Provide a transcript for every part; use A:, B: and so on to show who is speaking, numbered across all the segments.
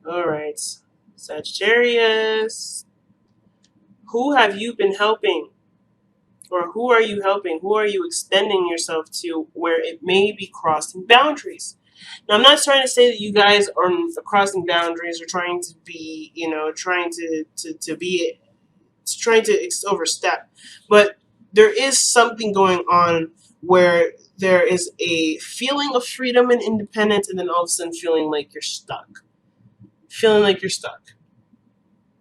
A: All right, Sagittarius. Who have you been helping? Or who are you helping? Who are you extending yourself to where it may be crossing boundaries? Now, I'm not trying to say that you guys are crossing boundaries or trying to be, trying to be, trying to overstep, but there is something going on where there is a feeling of freedom and independence, and then all of a sudden feeling like you're stuck. Feeling like you're stuck.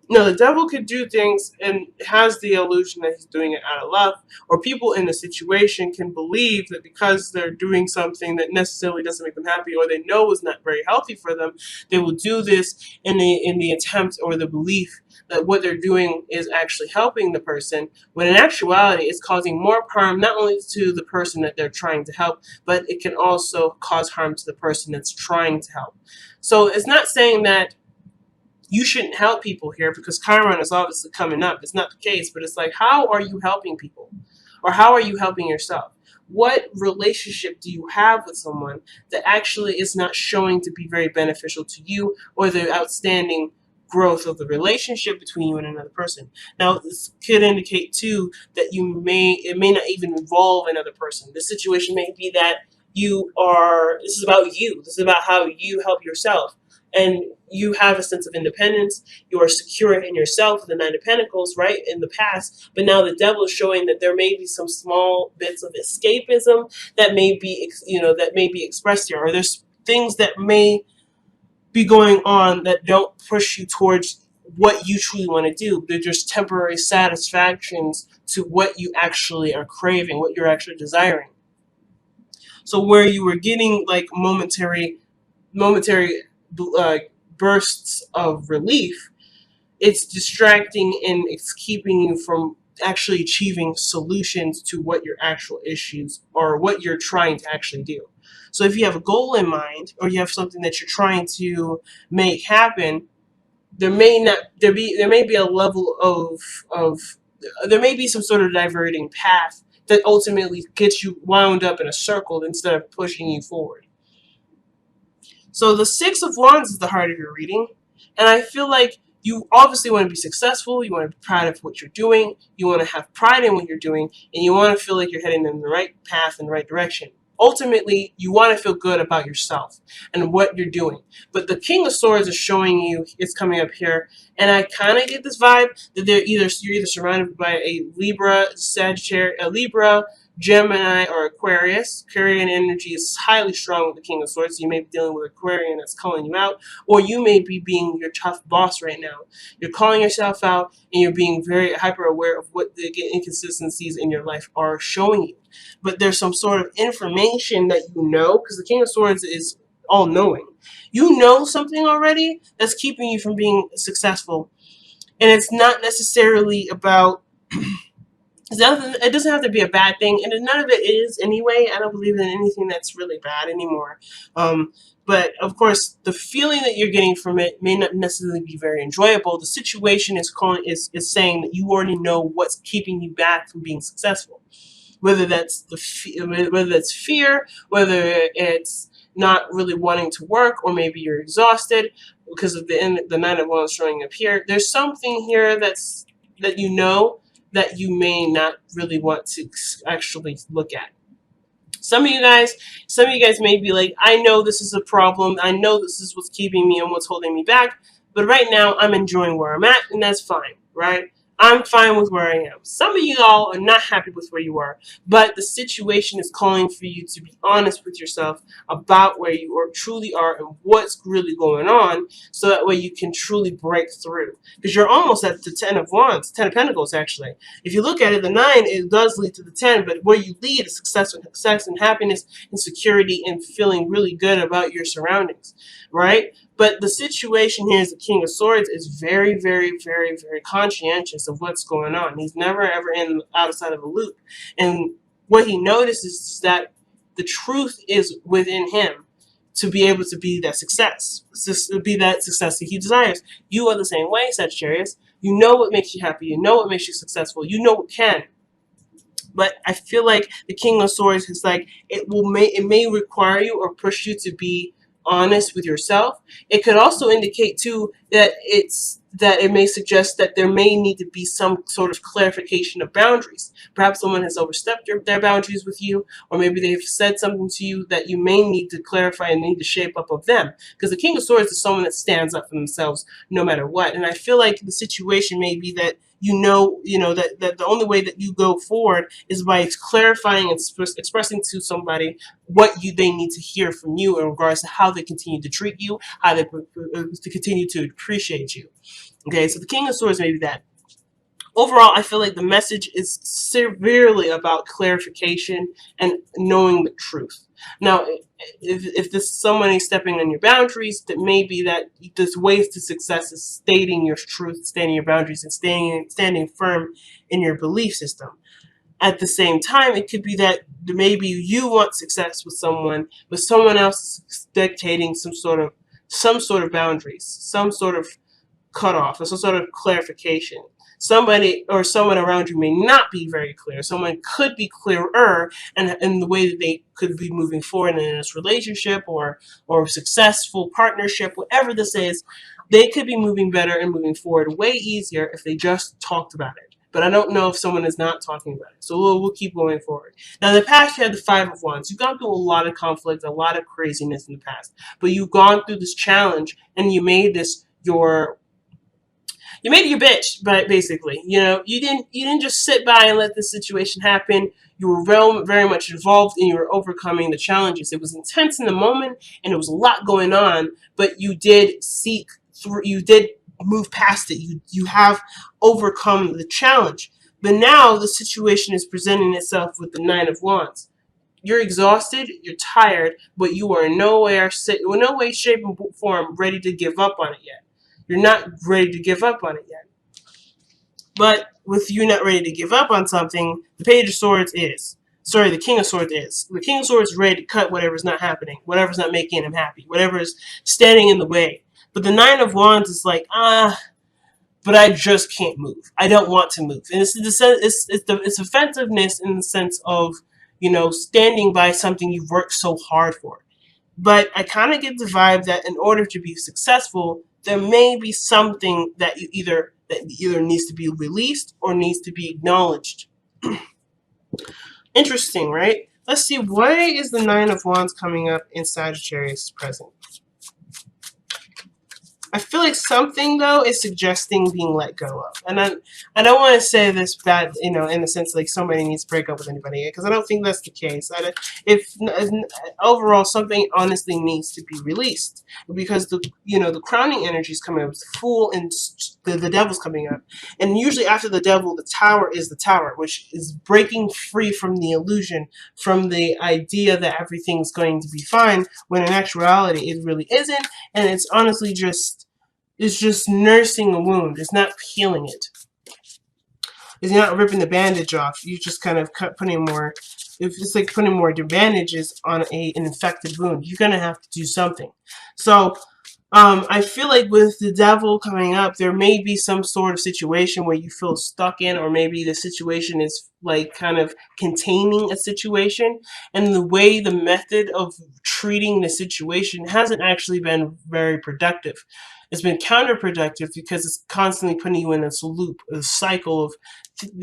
A: No, the devil could do things and has the illusion that he's doing it out of love, or people in the situation can believe that because they're doing something that necessarily doesn't make them happy, or they know is not very healthy for them, they will do this in the attempt or the belief that what they're doing is actually helping the person, when in actuality it's causing more harm not only to the person that they're trying to help, but it can also cause harm to the person that's trying to help. So it's not saying that you shouldn't help people here because Chiron is obviously coming up. It's not the case, but it's like, how are you helping people? Or how are you helping yourself? What relationship do you have with someone that actually is not showing to be very beneficial to you, or the outstanding growth of the relationship between you and another person? Now, this could indicate too that it may not even involve another person. The situation may be that this is about you. This is about how you help yourself. And you have a sense of independence. You are secure in yourself, the Nine of Pentacles, right, in the past. But now the devil is showing that there may be some small bits of escapism that may be, that may be expressed here. Or there's things that may be going on that don't push you towards what you truly want to do. They're just temporary satisfactions to what you actually are craving, what you're actually desiring. So where you were getting like momentary bursts of relief, it's distracting and it's keeping you from actually achieving solutions to what your actual issues or what you're trying to actually do. So if you have a goal in mind, or you have something that you're trying to make happen, there may be a level of there may be some sort of diverting path that ultimately gets you wound up in a circle instead of pushing you forward. So the Six of Wands is the heart of your reading. And I feel like you obviously want to be successful. You want to be proud of what you're doing. You want to have pride in what you're doing. And you want to feel like you're heading in the right path, in the right direction. Ultimately, you want to feel good about yourself and what you're doing. But the King of Swords is showing you, it's coming up here. And I kind of get this vibe that you're either surrounded by a Libra, Sagittarius, a Libra, Gemini, or Aquarius. Aquarian energy is highly strong with the King of Swords. So you may be dealing with Aquarian that's calling you out, or you may be being your tough boss right now. You're calling yourself out, and you're being very hyper aware of what the inconsistencies in your life are showing you. But there's some sort of information that you know, because the King of Swords is all knowing. You know something already that's keeping you from being successful, and it's not necessarily about. It doesn't have to be a bad thing, and none of it is anyway. I don't believe in anything that's really bad anymore. But of course, the feeling that you're getting from it may not necessarily be very enjoyable. The situation is saying that you already know what's keeping you back from being successful. Whether that's whether that's fear, whether it's not really wanting to work, or maybe you're exhausted because of the Nine of Wands showing up here. There's something here that you know that you may not really want to actually look at. Some of you guys may be like, I know this is a problem. I know this is what's keeping me and what's holding me back. But right now, I'm enjoying where I'm at, and that's fine, right? I'm fine with where I am. Some of you all are not happy with where you are, but the situation is calling for you to be honest with yourself about where you truly are and what's really going on, so that way you can truly break through. Because you're almost at the Ten of Wands, Ten of Pentacles, actually. If you look at it, the 9, it does lead to the 10, but where you lead is success and happiness and security and feeling really good about your surroundings, right? But the situation here is the King of Swords is very, very, very, very conscientious of what's going on. He's never, ever outside of a loop. And what he notices is that the truth is within him to be able to be that success, to be that success that he desires. You are the same way, Sagittarius. You know what makes you happy. You know what makes you successful. You know what can. But I feel like the King of Swords is like, it may require you or push you to be honest with yourself. It could also indicate too that it may suggest that there may need to be some sort of clarification of boundaries. Perhaps someone has overstepped their boundaries with you, or maybe they've said something to you that you may need to clarify and need to shape up of them. Because the King of Swords is someone that stands up for themselves no matter what. And I feel like the situation may be that that the only way that you go forward is by clarifying and expressing to somebody what they need to hear from you in regards to how they continue to treat you, how they to continue to appreciate you. Okay, so the King of Swords may be that. Overall, I feel like the message is severely about clarification and knowing the truth. Now, if this is someone stepping on your boundaries, that may be that there's ways to success is stating your truth, stating your boundaries, and standing firm in your belief system. At the same time, it could be that maybe you want success with someone, but someone else is dictating some sort of boundaries, some sort of cutoff, or some sort of clarification. Somebody or someone around you may not be very clear. Someone could be clearer in the way that they could be moving forward in this relationship or successful partnership, whatever this is. They could be moving better and moving forward way easier if they just talked about it. But I don't know if someone is not talking about it. So we'll keep going forward. Now, in the past, you had the Five of Wands. You've gone through a lot of conflict, a lot of craziness in the past. But you've gone through this challenge, and you made this your bitch, but basically, you didn't just sit by and let this situation happen. You were very, very much involved, and you were overcoming the challenges. It was intense in the moment, and there was a lot going on, but you did seek through. You did move past it. You have overcome the challenge. But now the situation is presenting itself with the Nine of Wands. You're exhausted, you're tired, but you are in no way, shape, and form ready to give up on it yet. You're not ready to give up on it yet. But with you not ready to give up on something, the Page of Swords is. Sorry, the King of Swords is. The King of Swords is ready to cut whatever's not happening, whatever's not making him happy, whatever is standing in the way. But the Nine of Wands is like, but I just can't move. I don't want to move. And it's offensiveness in the sense of, standing by something you've worked so hard for. But I kind of get the vibe that in order to be successful, there may be something that either needs to be released or needs to be acknowledged. Interesting, right? Let's see, why is the Nine of Wands coming up in Sagittarius present? I feel like something, though, is suggesting being let go of. And I don't want to say this bad, in the sense like somebody needs to break up with anybody, because I don't think that's the case. If overall, something honestly needs to be released, because the crowning energy is coming up, the Fool and the Devil's coming up. And usually after the Devil, the Tower is the Tower, which is breaking free from the illusion, from the idea that everything's going to be fine, when in actuality it really isn't, and it's honestly just nursing a wound. It's not healing it. It's not ripping the bandage off. You just kind of putting more. It's like putting more bandages on an infected wound. You're gonna have to do something. So, I feel like with the Devil coming up, there may be some sort of situation where you feel stuck in, or maybe the situation is like kind of containing a situation, and the method of treating the situation hasn't actually been very productive. It's been counterproductive because it's constantly putting you in this loop, a cycle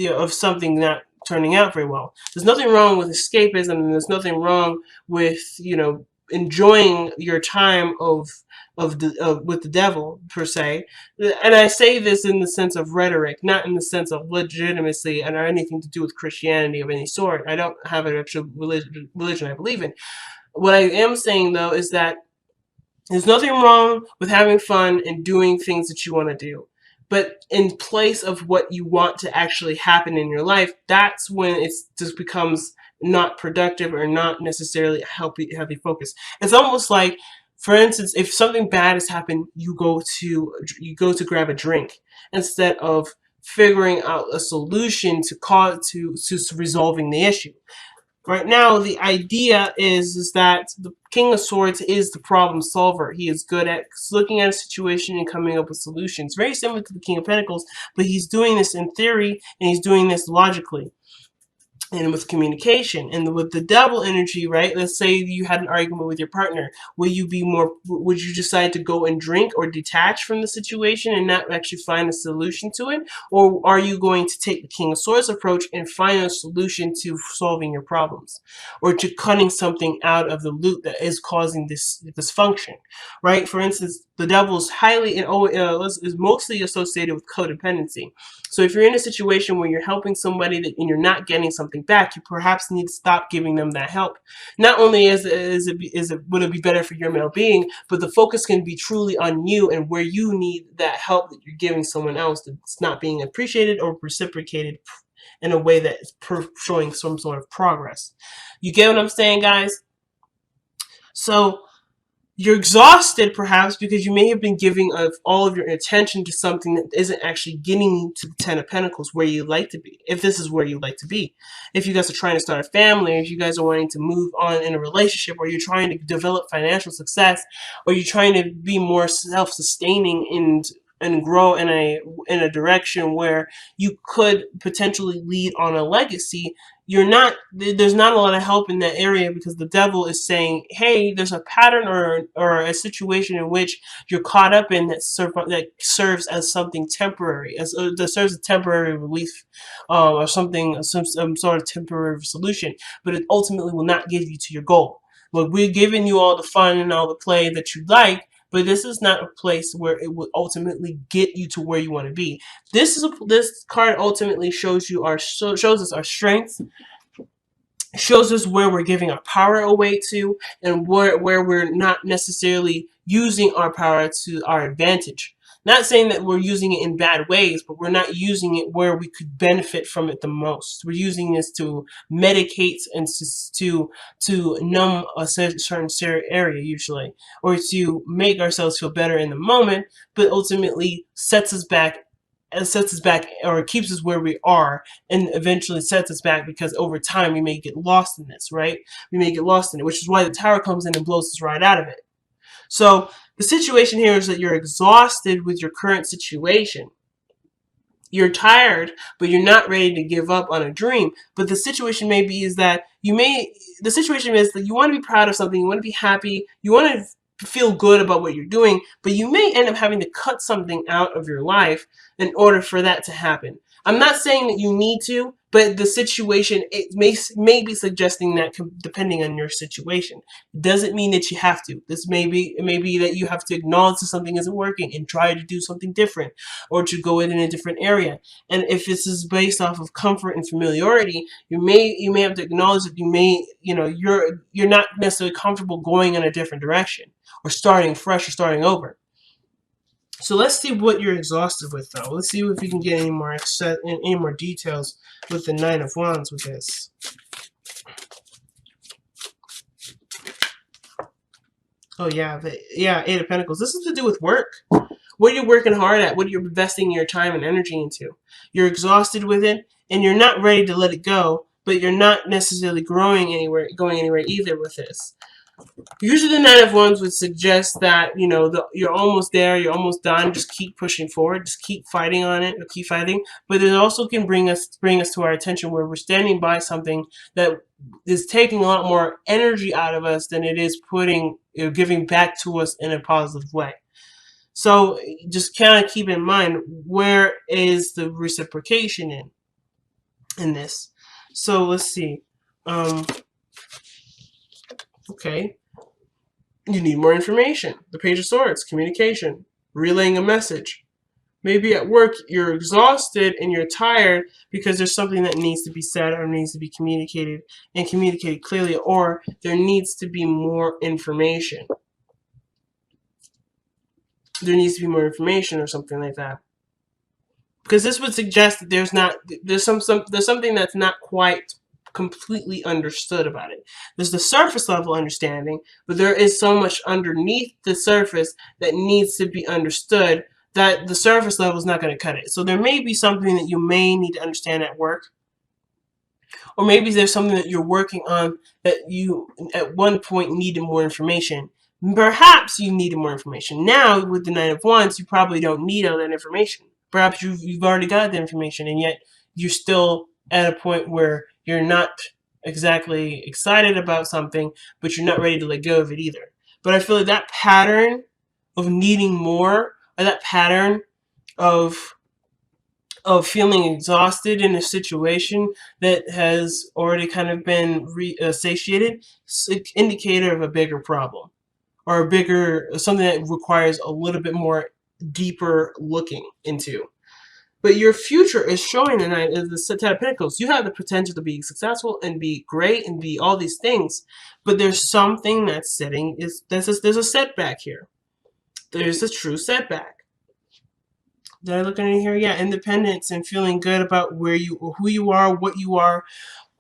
A: of something not turning out very well. There's nothing wrong with escapism, and there's nothing wrong with enjoying your time with the Devil per se. And I say this in the sense of rhetoric, not in the sense of legitimacy or anything to do with Christianity of any sort. I don't have an actual religion I believe in. What I am saying, though, is that there's nothing wrong with having fun and doing things that you want to do. But in place of what you want to actually happen in your life, that's when it just becomes not productive or not necessarily healthy focus. It's almost like, for instance, if something bad has happened, you go to grab a drink instead of figuring out a solution to resolving the issue. Right now, the idea is that the King of Swords is the problem solver. He is good at looking at a situation and coming up with solutions. Very similar to the King of Pentacles, but he's doing this in theory, and he's doing this logically. and with communication. And with the devil energy, right, let's say you had an argument with your partner, would you decide to go and drink or detach from the situation and not actually find a solution to it? Or are you going to take the King of Swords approach and find a solution to solving your problems, or to cutting something out of the loop that is causing this dysfunction, right? For instance, the devil is is mostly associated with codependency. So if you're in a situation where you're helping somebody and you're not getting something back, you perhaps need to stop giving them that help. Not only would it be better for your well-being, but the focus can be truly on you and where you need that help that you're giving someone else that's not being appreciated or reciprocated in a way that is showing some sort of progress. You get what I'm saying, guys? So you're exhausted, perhaps, because you may have been giving all of your attention to something that isn't actually getting you to the Ten of Pentacles, where you'd like to be, if this is where you'd like to be. If you guys are trying to start a family, or if you guys are wanting to move on in a relationship, or you're trying to develop financial success, or you're trying to be more self-sustaining and grow in a direction where you could potentially lead on a legacy, there's not a lot of help in that area, because the devil is saying, hey, there's a pattern or a situation in which you're caught up in that serves as something temporary, that serves a temporary relief, or something, some sort of temporary solution, but it ultimately will not give you to your goal. Look, we're giving you all the fun and all the play that you like, but this is not a place where it will ultimately get you to where you want to be. This card ultimately shows us our strengths, shows us where we're giving our power away to, and where we're not necessarily using our power to our advantage. Not saying that we're using it in bad ways, but we're not using it where we could benefit from it the most. We're using this to medicate and to numb a certain area, usually, or to make ourselves feel better in the moment, but ultimately sets us back or keeps us where we are, and eventually sets us back, because over time we may get lost in this, right? We may get lost in it, which is why the Tower comes in and blows us right out of it. So the situation here is that you're exhausted with your current situation. You're tired, but you're not ready to give up on a dream. But the situation is that you want to be proud of something, you want to be happy, you want to feel good about what you're doing, but you may end up having to cut something out of your life in order for that to happen. I'm not saying that you need to, but the situation, it may be suggesting that, depending on your situation. It doesn't mean that you have to. It may be that you have to acknowledge that something isn't working and try to do something different, or to go in a different area. And if this is based off of comfort and familiarity, you may have to acknowledge that you're not necessarily comfortable going in a different direction, or starting fresh, or starting over. So let's see what you're exhausted with, though. Let's see if we can get any more details with the Nine of Wands with this. Oh yeah, Eight of Pentacles. This is to do with work. What are you working hard at? What are you investing your time and energy into? You're exhausted with it, and you're not ready to let it go, but you're not necessarily going anywhere either with this. Usually the Nine of Wands would suggest that, you're almost there, you're almost done, just keep pushing forward, just keep fighting on it, or keep fighting. But it also can bring us to our attention where we're standing by something that is taking a lot more energy out of us than it is giving back to us in a positive way. So just kind of keep in mind, where is the reciprocation in this? So let's see. Okay. You need more information. The Page of Swords, communication, relaying a message. Maybe at work you're exhausted and you're tired because there's something that needs to be said or needs to be communicated, and communicated clearly, or there needs to be more information. There needs to be more information or something like that. Because this would suggest that there's something that's not quite completely understood about it. There's the surface level understanding, but there is so much underneath the surface that needs to be understood that the surface level is not going to cut it. So there may be something that you may need to understand at work, or maybe there's something that you're working on that you at one point needed more information. Perhaps you needed more information. Now with the Nine of Wands, you probably don't need all that information. Perhaps you've already got the information, and yet you're still at a point where you're not exactly excited about something, but you're not ready to let go of it either. But I feel like that pattern of needing more, or that pattern of feeling exhausted in a situation that has already kind of been satiated, it's an indicator of a bigger problem, or a bigger something that requires a little bit more deeper looking into. But your future is showing tonight as the Ten of Pentacles. You have the potential to be successful and be great and be all these things, but there's something that's there's a setback here. There's a true setback. Did I look in here? Yeah, independence and feeling good about who you are, what you are,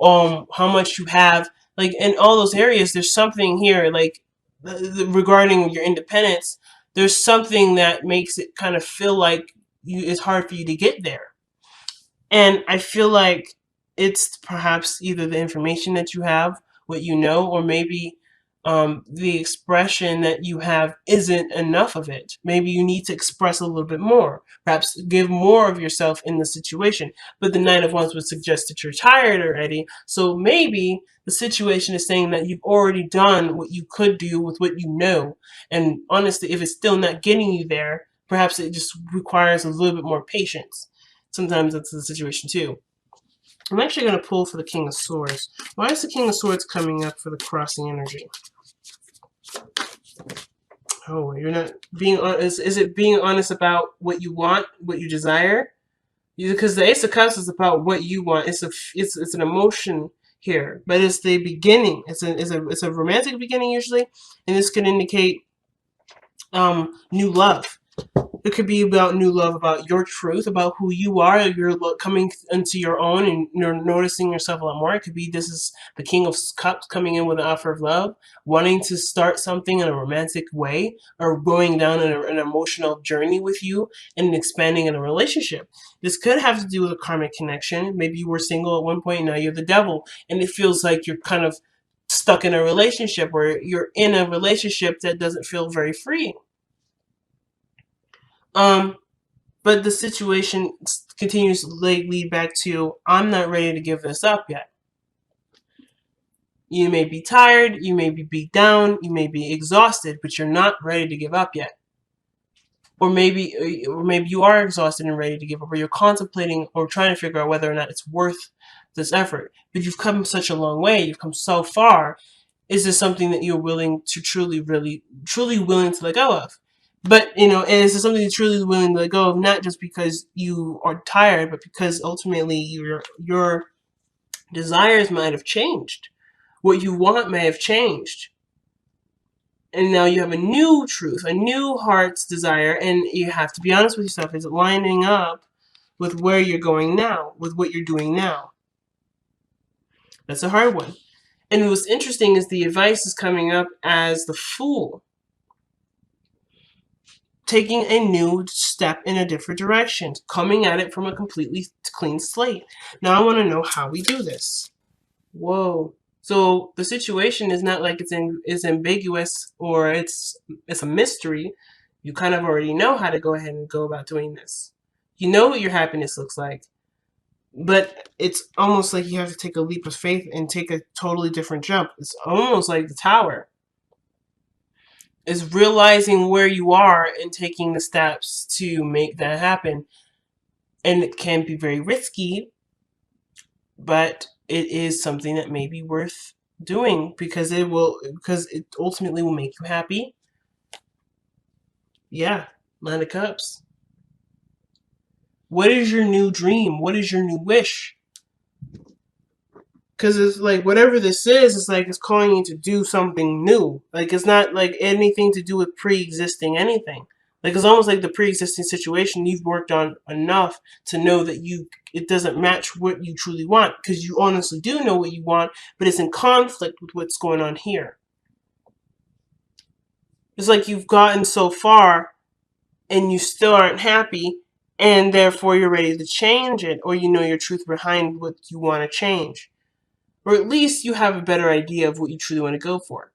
A: how much you have. Like in all those areas, there's something here. Like regarding your independence, there's something that makes it kind of feel like it's hard for you to get there. And I feel like it's perhaps either the information that you have, what you know, or maybe the expression that you have isn't enough of it. Maybe you need to express a little bit more, perhaps give more of yourself in the situation. But the Nine of Wands would suggest that you're tired already. So maybe the situation is saying that you've already done what you could do with what you know. And honestly, if it's still not getting you there, perhaps it just requires a little bit more patience. Sometimes that's the situation too. I'm actually going to pull for the King of Swords. Why is the King of Swords coming up for the crossing energy? Oh, you're not being honest. Is it being honest about what you want, what you desire? Because the Ace of Cups is about what you want. It's an emotion here, but it's the beginning. It's a romantic beginning usually, and this can indicate new love. It could be about new love, about your truth, about who you are. You're coming into your own and you're noticing yourself a lot more. It could be this is the King of Cups coming in with an offer of love, wanting to start something in a romantic way, or going down an emotional journey with you and expanding in a relationship. This could have to do with a karmic connection. Maybe you were single at one point and now you're the devil, and it feels like you're kind of stuck in a relationship, or you're in a relationship that doesn't feel very freeing. But the situation continues to lead back to, I'm not ready to give this up yet. You may be tired, you may be beat down, you may be exhausted, but you're not ready to give up yet. Or maybe you are exhausted and ready to give up, or you're contemplating or trying to figure out whether or not it's worth this effort. But you've come such a long way, you've come so far. Is this something that you're willing to truly willing to let go of? But, is this something you're truly willing to let go of, not just because you are tired, but because ultimately your desires might have changed. What you want may have changed. And now you have a new truth, a new heart's desire, and you have to be honest with yourself. Is it lining up with where you're going now, with what you're doing now? That's a hard one. And what's interesting is the advice is coming up as the Fool. Taking a new step in a different direction, coming at it from a completely clean slate. Now I want to know how we do this. Whoa. So the situation is not like it's ambiguous or it's a mystery. You kind of already know how to go ahead and go about doing this. You know what your happiness looks like. But it's almost like you have to take a leap of faith and take a totally different jump. It's almost like the Tower. Is realizing where you are and taking the steps to make that happen. And it can be very risky, but it is something that may be worth doing because it ultimately will make you happy. Yeah, Nine of Cups. What is your new dream? What is your new wish? Because it's like, whatever this is, it's like it's calling you to do something new. Like, it's not like anything to do with pre-existing anything. Like, it's almost like the pre-existing situation you've worked on enough to know that it doesn't match what you truly want. Because you honestly do know what you want, but it's in conflict with what's going on here. It's like you've gotten so far and you still aren't happy, and therefore you're ready to change it, or you know your truth behind what you want to change. Or at least you have a better idea of what you truly want to go for.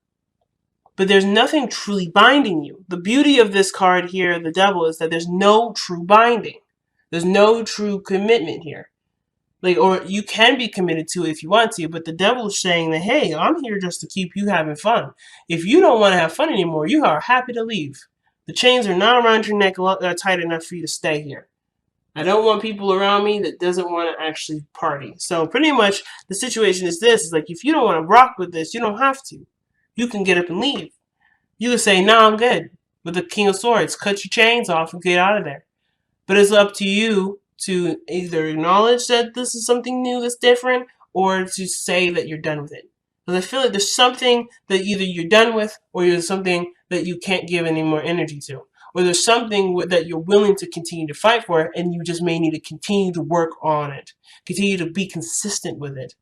A: But there's nothing truly binding you. The beauty of this card here, the Devil, is that there's no true binding. There's no true commitment here. Like, or you can be committed to it if you want to, but the devil's saying that, hey, I'm here just to keep you having fun. If you don't want to have fun anymore, you are happy to leave. The chains are not around your neck tight enough for you to stay here. I don't want people around me that doesn't want to actually party. So pretty much the situation is this, is like, if you don't want to rock with this, you don't have to. You can get up and leave. You can say, no, I'm good. With the King of Swords, cut your chains off and get out of there. But it's up to you to either acknowledge that this is something new that's different, or to say that you're done with it. Because I feel like there's something that either you're done with, or there's something that you can't give any more energy to. Or there's something that you're willing to continue to fight for, and you just may need to continue to work on it. Continue to be consistent with it.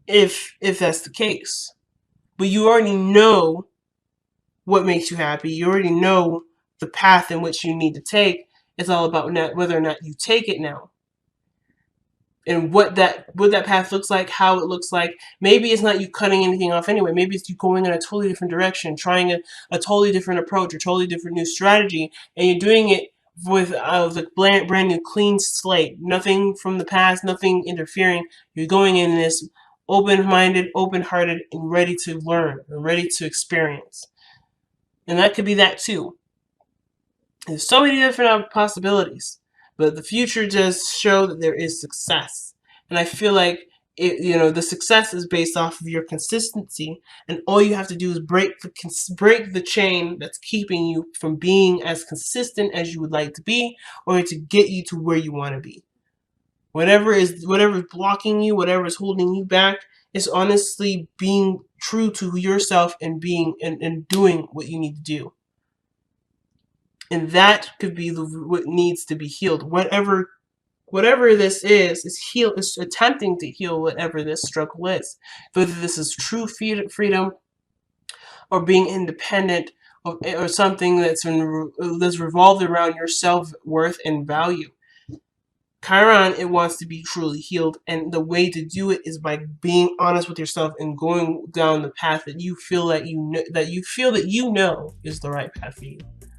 A: If that's the case. But you already know what makes you happy. You already know the path in which you need to take. It's all about whether or not you take it now. And what that path looks like, how it looks like. Maybe it's not you cutting anything off anyway. Maybe it's you going in a totally different direction, trying a totally different approach, or totally different new strategy, and you're doing it with the brand new clean slate. Nothing from the past, nothing interfering. You're going in this open-minded, open-hearted, and ready to learn, and ready to experience. And that could be that too. There's so many different possibilities. But the future does show that there is success. And I feel like the success is based off of your consistency, and all you have to do is break the chain that's keeping you from being as consistent as you would like to be, or to get you to where you want to be. Whatever is blocking you, whatever is holding you back, is honestly being true to yourself and being and doing what you need to do. And that could be what needs to be healed. Whatever this is attempting to heal whatever this struggle is. Whether this is true freedom, or being independent, or something that's revolved around your self-worth and value. Chiron, it wants to be truly healed, and the way to do it is by being honest with yourself and going down the path that you feel that you know is the right path for you.